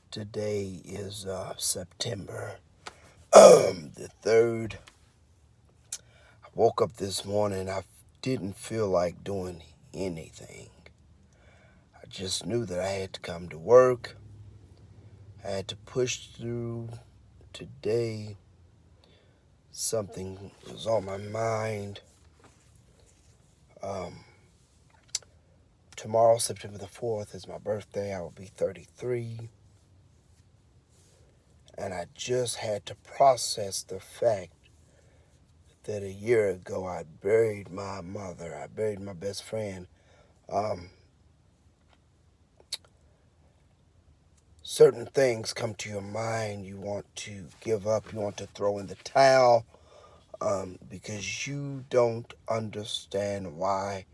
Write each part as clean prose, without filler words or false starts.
Today is September the 3rd. I woke up this morning. I didn't feel like doing anything. I just knew that I had to come to work. I had to push through today. Something was on my mind. Um, Tomorrow, September the 4th, is my birthday. I will be 33. And I just had to process the fact that a year ago I buried my mother. I buried my best friend. Certain things come to your mind. You want to give up. You want to throw in the towel because you don't understand why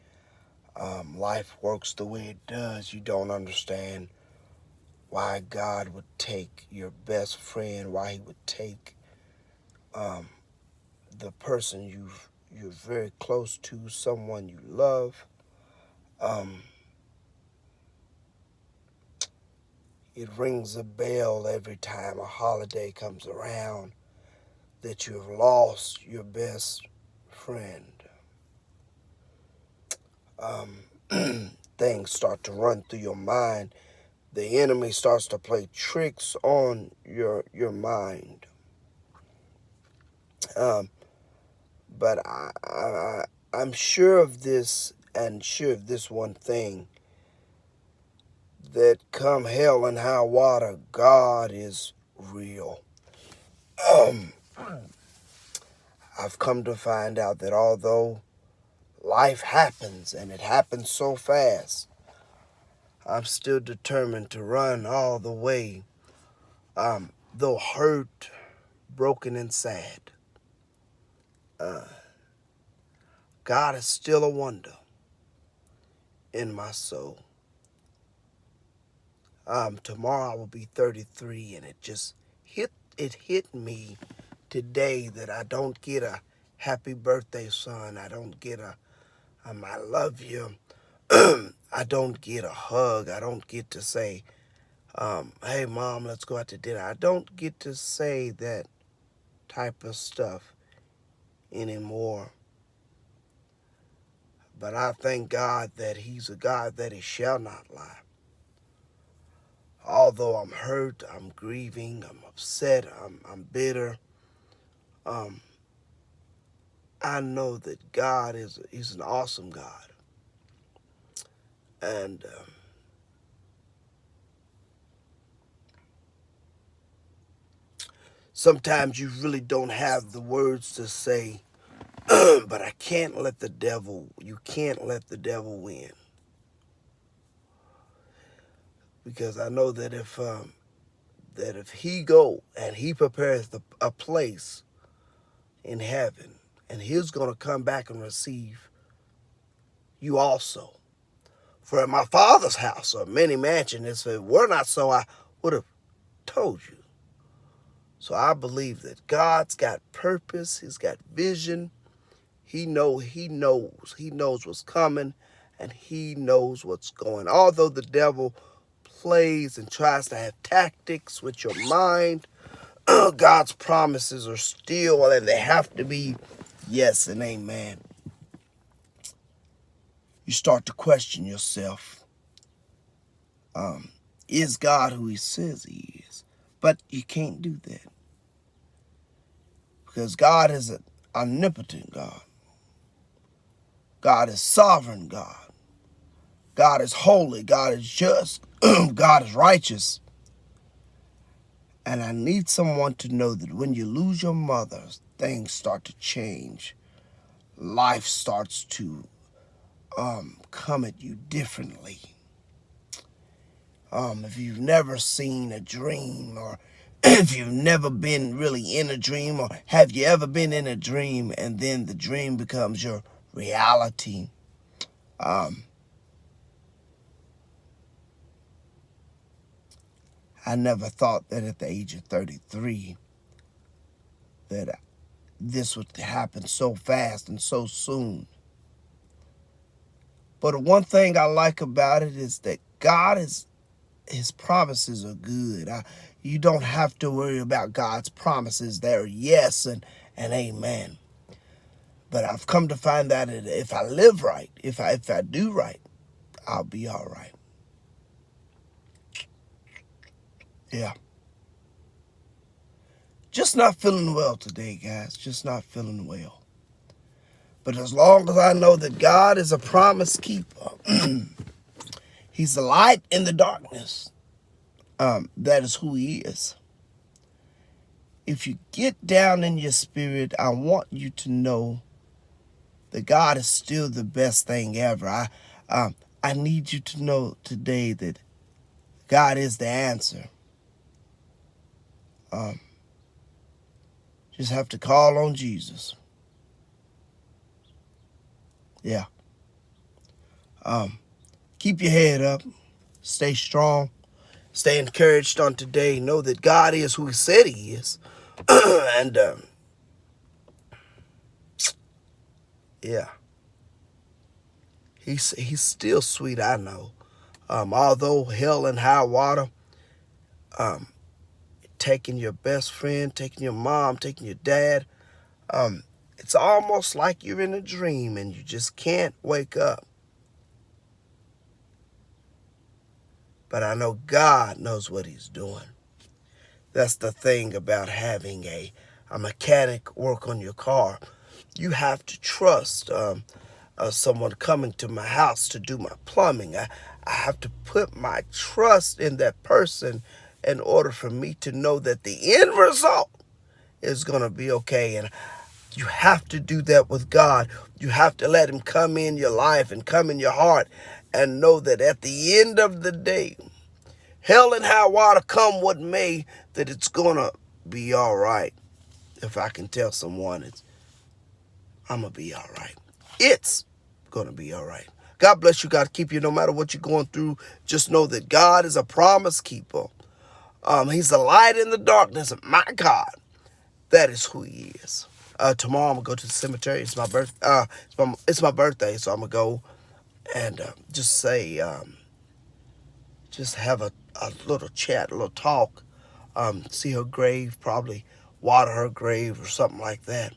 life works the way it does. You don't understand why God would take your best friend, why he would take the person you're very close to, someone you love. It rings a bell every time a holiday comes around that you have lost your best friend. Things start to run through your mind. The enemy starts to play tricks on your mind. Um, but I'm sure of this, and sure of this one thing, that come hell and high water, God is real. I've come to find out that although life happens, and it happens so fast, I'm still determined to run all the way, though hurt, broken, and sad. God is still a wonder in my soul. Tomorrow I will be 33, and it hit me today that I don't get a happy birthday, son. I don't get a I love you. I don't get a hug. I don't get to say, hey, mom, let's go out to dinner. I don't get to say that type of stuff anymore. But I thank God that he's a God that he shall not lie. Although I'm hurt, I'm grieving, I'm upset, I'm bitter, I know that God he's an awesome God. And sometimes you really don't have the words to say, but you can't let the devil win. Because I know that if he go and he prepares a place in heaven, and he's going to come back and receive you also. For in my Father's house are many mansions. If it were not so, I would have told you. So I believe that God's got purpose. He's got vision. He knows what's coming, and he knows what's going. Although the devil plays and tries to have tactics with your mind, God's promises are still, and they have to be yes and amen. You start to question yourself. Is God who he says he is? But you can't do that. Because God is an omnipotent God. God is sovereign God. God is holy. God is just. God is righteous. And I need someone to know that when you lose your mother, things start to change. Life starts to come at you differently. If you've never seen a dream, or if you've never been really in a dream, or have you ever been in a dream and then the dream becomes your reality? I never thought that at the age of 33 that this would happen so fast and so soon. But one thing I like about it is that God is his promises are good. You don't have to worry about God's promises. They're yes and amen. But I've come to find out that if I live right, if I do right, I'll be all right. Yeah. Just not feeling well today, guys. Just not feeling well. But as long as I know that God is a promise keeper, he's the light in the darkness. That is who he is. If you get down in your spirit, I want you to know that God is still the best thing ever. I need you to know today that God is the answer. Just have to call on Jesus. Yeah. Keep your head up. Stay strong. Stay encouraged on today. Know that God is who he said he is. And, yeah. He's still sweet, I know. Although hell and high water, taking your best friend, taking your mom, taking your dad, it's almost like you're in a dream and you just can't wake up. But I know God knows what he's doing. That's the thing about having a mechanic work on your car. You have to trust someone coming to my house to do my plumbing. I have to put my trust in that person in order for me to know that the end result is going to be okay. And you have to do that with God. You have to let him come in your life and come in your heart and know that at the end of the day, hell and high water come what may, that it's going to be all right. If I can tell someone, I'm going to be all right. It's going to be all right. God bless you. God keep you no matter what you're going through. Just know that God is a promise keeper. He's the light in the darkness. My God, that is who he is. Tomorrow I'm going to go to the cemetery. It's my birthday, so I'm going to go and just say, just have a little chat, a little talk, see her grave, probably water her grave or something like that.